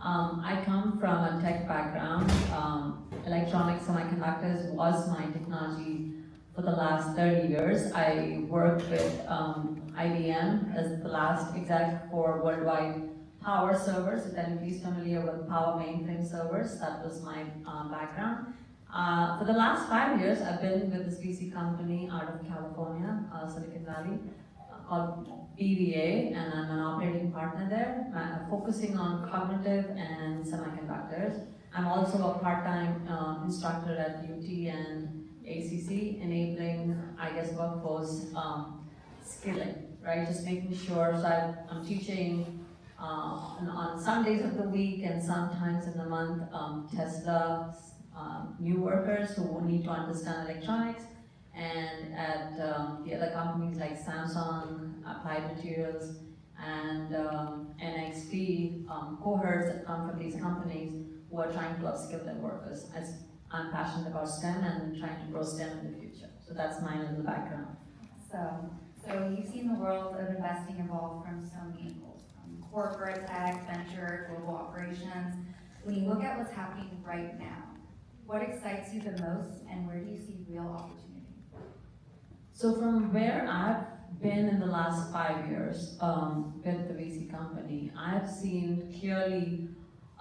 I come from a tech background. Electronics semiconductors was my technology for the last 30 years. I worked with IBM as the last exec for worldwide power servers. If anybody's familiar with power mainframe servers, that was my background. For the last 5 years, I've been with this VC company out of California, Silicon Valley, called BVA, and I'm an operating partner there, focusing on cognitive and semiconductors. I'm also a part-time instructor at UT and ACC, enabling, I guess, workforce skilling, right? Just making sure, so I'm teaching on some days of the week and sometimes in the month, Tesla new workers who need to understand electronics, and at the other companies like Samsung, Applied Materials, and NXP, cohorts that come from these companies who are trying to upskill their workers. As I'm passionate about STEM and trying to grow STEM in the future. So that's my little background. So you've seen the world of investing evolve from so many angles, from corporate tech, venture, global operations. When you look at what's happening right now, what excites you the most, and where do you see real opportunity? So from where I've been in the last 5 years with the VC company, I've seen clearly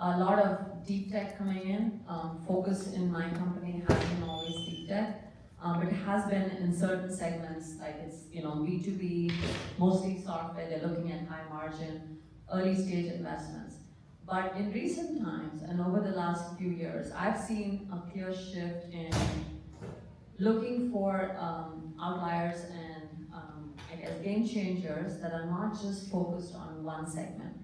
a lot of deep tech coming in. Focus in my company has been always deep tech, but it has been in certain segments, like it's B2B, mostly software. They're looking at high margin, early stage investments. But in recent times and over the last few years, I've seen a clear shift in looking for outliers and I guess game changers that are not just focused on one segment.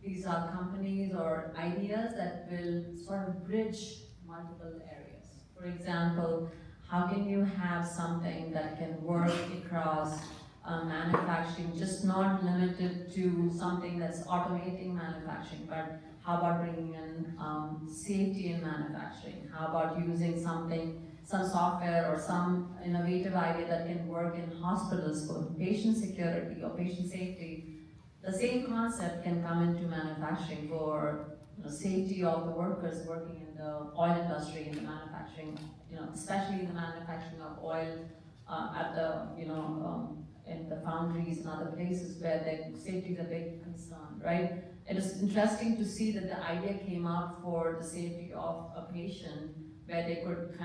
These are companies or ideas that will sort of bridge multiple areas. For example, how can you have something that can work across manufacturing, just not limited to something that's automating manufacturing, but how about bringing in safety in manufacturing? How about using some software or some innovative idea that can work in hospitals for patient security or patient safety? The same concept can come into manufacturing for safety of the workers working in the oil industry, in the manufacturing, especially in the manufacturing of oil at the, in the foundries and other places where the safety is a big concern, right? It is interesting to see that the idea came out for the safety of a patient, where they could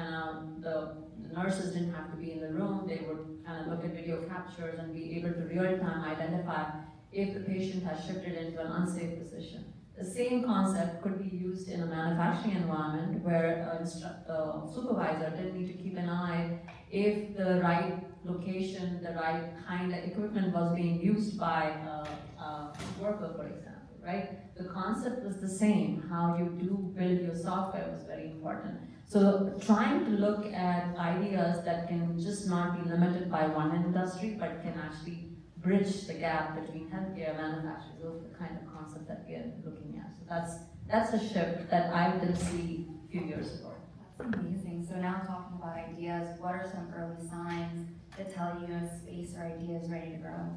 the nurses didn't have to be in the room, they would look at video captures and be able to real-time identify if the patient has shifted into an unsafe position. The same concept could be used in a manufacturing environment where a supervisor didn't need to keep an eye if the right location, the right kind of equipment was being used by a worker, for example, right? The concept was the same. How you do build your software was very important. So trying to look at ideas that can just not be limited by one industry, but can actually bridge the gap between healthcare and manufacturing. Those are the kind of concept that we are looking at. So that's a shift that I didn't see a few years ago. That's amazing. So now talking about ideas, what are some early signs that tell you a space or idea is ready to grow?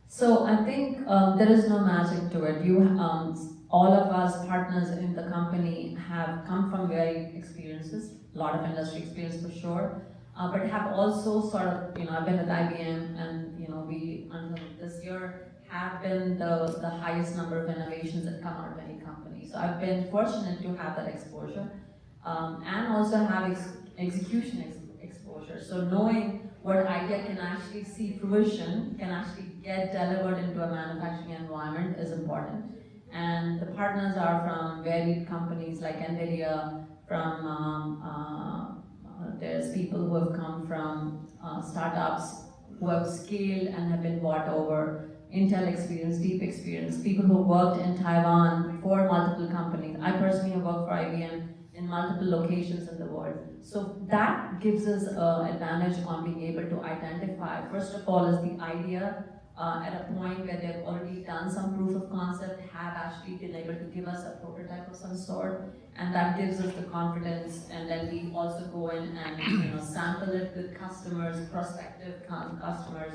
So I think there is no magic to it. All of us partners in the company have come from varied experiences, a lot of industry experience for sure, but have also sort of, I've been with IBM and, we, until this year, have been the highest number of innovations that come out of any company. So I've been fortunate to have that exposure and also have execution exposure. So knowing what idea can actually see fruition, can actually get delivered into a manufacturing environment is important. And the partners are from varied companies like NVIDIA, there's people who have come from startups who have scaled and have been bought over, Intel experience, deep experience, people who worked in Taiwan for multiple companies. I personally have worked for IBM in multiple locations in the world. So that gives us an advantage on being able to identify, first of all, is the idea at a point where they've already done some proof of concept, have actually been able to give us a prototype of some sort, and that gives us the confidence, and then we also go in and sample it with customers, prospective customers,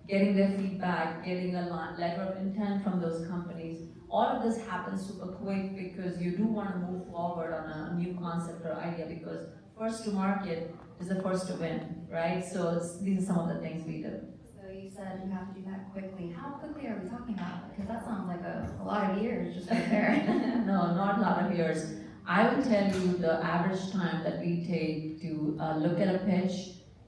getting their feedback, getting a letter of intent from those companies. all of this happens super quick because you do want to move forward on a new concept or idea, because first to market is the first to win, right? So these are some of the things we do. So you said you have to do that quickly. How quickly are we talking about? Because that sounds like a lot of years just right there. No, not a lot of years. I will tell you the average time that we take to look at a pitch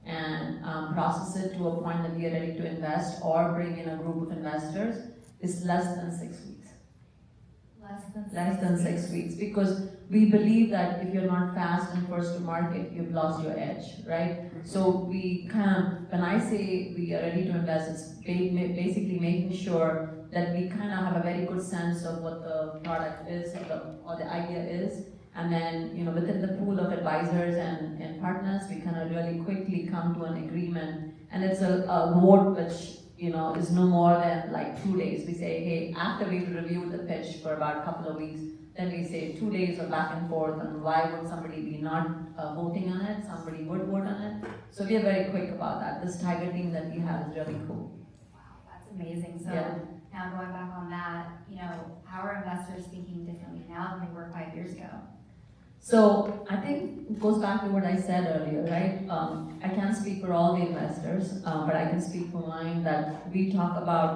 and process it to a point that we are ready to invest or bring in a group of investors is less than 6 weeks. Less than 6 weeks, because we believe that if you're not fast and first to market, you've lost your edge, right? So we kind of, when I say we are ready to invest, it's basically making sure that we kind of have a very good sense of what the product is or the idea is, and then within the pool of advisors and partners, we kind of really quickly come to an agreement, and it's a vote which is no more than like 2 days. We say, hey, after we've reviewed the pitch for about a couple of weeks, then we say 2 days of back and forth on why would somebody be not voting on it, somebody would vote on it. So we are very quick about that. This tiger team that we have is really cool. Wow, that's amazing. So Yeah. now going back on that, how are investors thinking differently now than they were 5 years ago? So I think it goes back to what I said earlier, right? I can't speak for all the investors, but I can speak for mine, that we talk about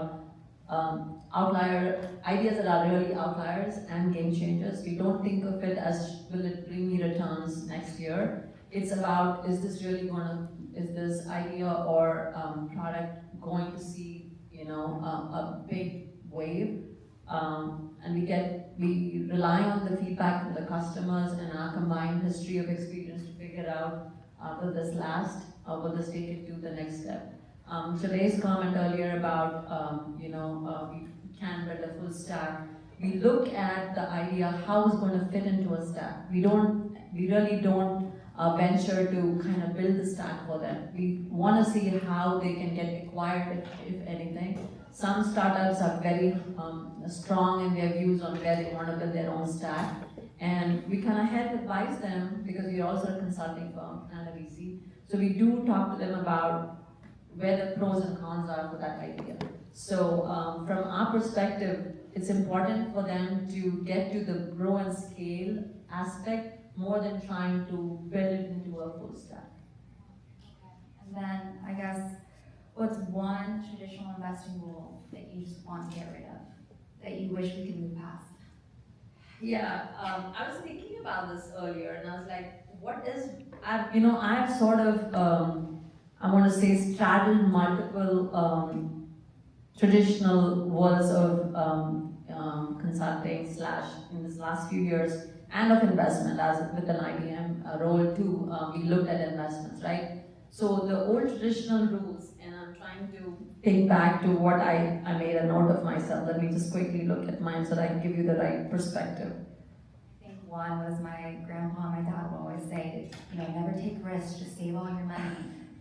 outlier ideas that are really outliers and game changers. We don't think of it as will it bring me returns next year. It's about, is this this idea or product going to see a big wave? And we rely on the feedback from the customers and our combined history of experience to figure out will this last, or will this take it to the next step. Today's comment earlier about we can build a full stack. We look at the idea how it's going to fit into a stack. We really don't venture to kind of build the stack for them. We want to see how they can get acquired, if anything. Some startups are very strong in their views on where they want to build their own stack, and we kind of help advise them because we're also a consulting firm and a VC. So we do talk to them about where the pros and cons are for that idea. So from our perspective, it's important for them to get to the grow and scale aspect more than trying to build it into a full stack. And then, I guess, what's one traditional investing rule that you just want to get rid of, that you wish we could move past? Yeah, I was thinking about this earlier, and I was like, what is, I've sort of, I want to say, straddled multiple traditional worlds of consulting / in this last few years, and of investment, as with an IBM role too. We looked at investments, right? So the old traditional rules, and I'm trying to think back to what I made a note of myself. Let me just quickly look at mine so that I can give you the right perspective. I think one was my grandpa and my dad would always say, never take risks, just save all your money.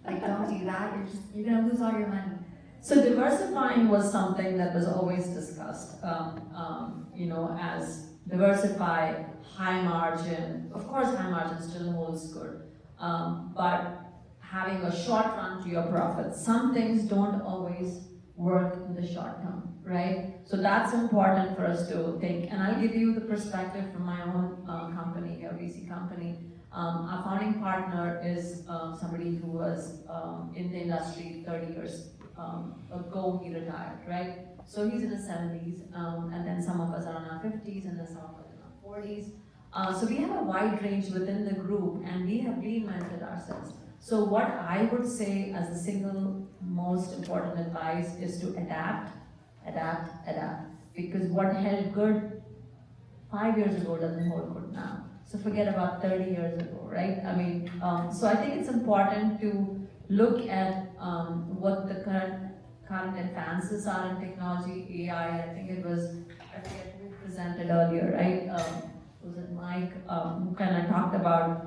Like, don't do that, you're gonna lose all your money. So diversifying was something that was always discussed, as diversify, high margin. Of course, high margin still holds good, but having a short run to your profits. Some things don't always work in the short term, right? So that's important for us to think. And I'll give you the perspective from my own company, a VC company. Our founding partner is somebody who was in the industry 30 years ago. He retired, right? So he's in his 70s, and then some of us are in our 50s, and then some of us in our 40s. So we have a wide range within the group, and we have reinvented ourselves. So what I would say as the single most important advice is to adapt. Because what held good 5 years ago doesn't hold good now. So forget about 30 years ago, right? So I think it's important to look at what the current advances are in technology, AI. I forget who presented earlier, right? Was it Mike, who kind of talked about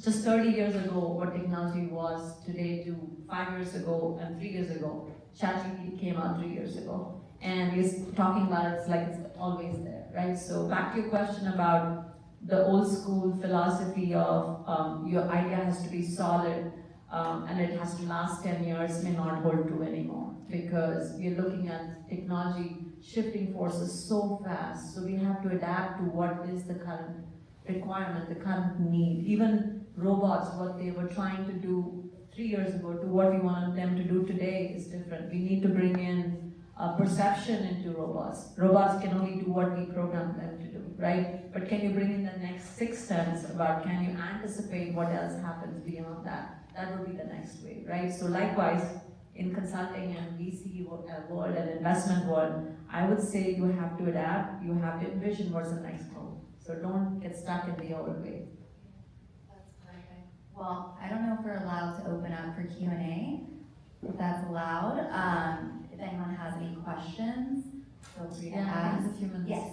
just 30 years ago what technology was today to 5 years ago and 3 years ago. ChatGPT came out 3 years ago. And we're talking about it, it's like it's always there, right? So back to your question about the old school philosophy of your idea has to be solid and it has to last 10 years may not hold true anymore, because we're looking at technology shifting forces so fast. So we have to adapt to what is the current requirement, the current need. Even robots, what they were trying to do 3 years ago to what we want them to do today is different. We need to bring in perception into robots. Robots can only do what we program them to do, right? But can you bring in the next 6 steps about, can you anticipate what else happens beyond that? That will be the next wave, right? So likewise, in consulting and VC world and investment world, I would say you have to adapt, you have to envision what's the next move. So don't get stuck in the old way. That's perfect. Well, I don't know if we're allowed to open up for Q&A, if that's allowed. If anyone has any questions, feel free to ask. A few minutes. Yes.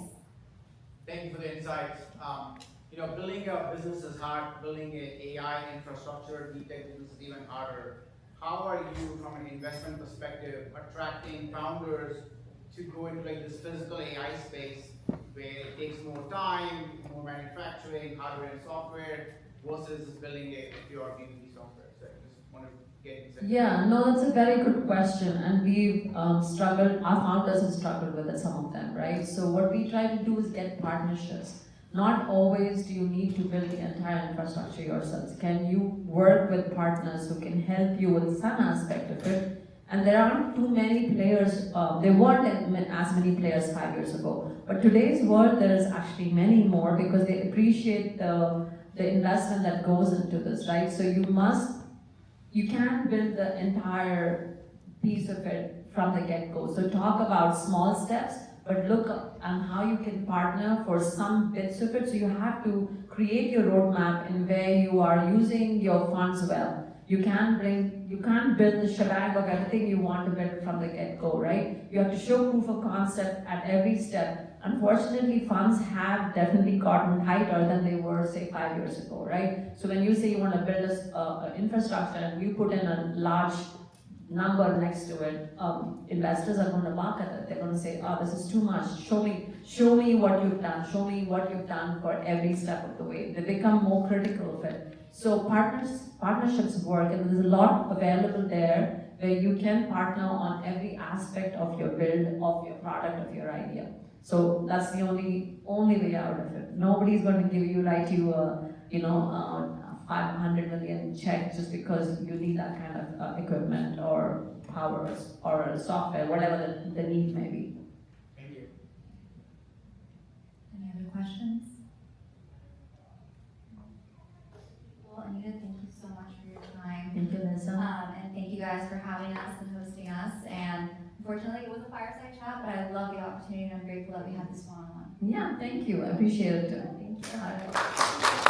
Thank you for the insights. Building a business is hard. Building an AI infrastructure, deep tech business is even harder. How are you, from an investment perspective, attracting founders to go into like this physical AI space where it takes more time, more manufacturing, hardware and software, versus building a pure B2B software? So I just want to get insight. Yeah, no, that's a very good question, and we've struggled, our founders have struggled with it, some of them, right? So what we try to do is get partnerships. Not always do you need to build the entire infrastructure yourselves. Can you work with partners who can help you with some aspect of it? And there aren't too many players, there weren't as many players 5 years ago. But today's world, there is actually many more because they appreciate the investment that goes into this, right? So you can't build the entire piece of it from the get-go. So talk about small steps, but look on how you can partner for some bits of it. So you have to create your roadmap in where you are using your funds well. You can't build the shebang of everything you want to build from the get-go, right? You have to show proof of concept at every step. Unfortunately, funds have definitely gotten tighter than they were, say, 5 years ago, right? So when you say you want to build an infrastructure and you put in a large number next to it, investors are going to balk at it. They're going to say, oh, this is too much. Show me what you've done. Show me what you've done for every step of the way. They become more critical of it. So partnerships work, and there's a lot available there where you can partner on every aspect of your build, of your product, of your idea. So that's the only way out of it. Nobody's going to write you a 500 million check just because you need that kind of equipment or powers or software, whatever the need may be. Thank you. Any other questions? Well, Anita, thank you so much for your time. Thank you, Lisa. And thank you guys for having us and hosting us. And unfortunately, it was a fireside chat, but I love the opportunity and I'm grateful that we had this one-on-one. Yeah, thank you. I appreciate it too. Thank you.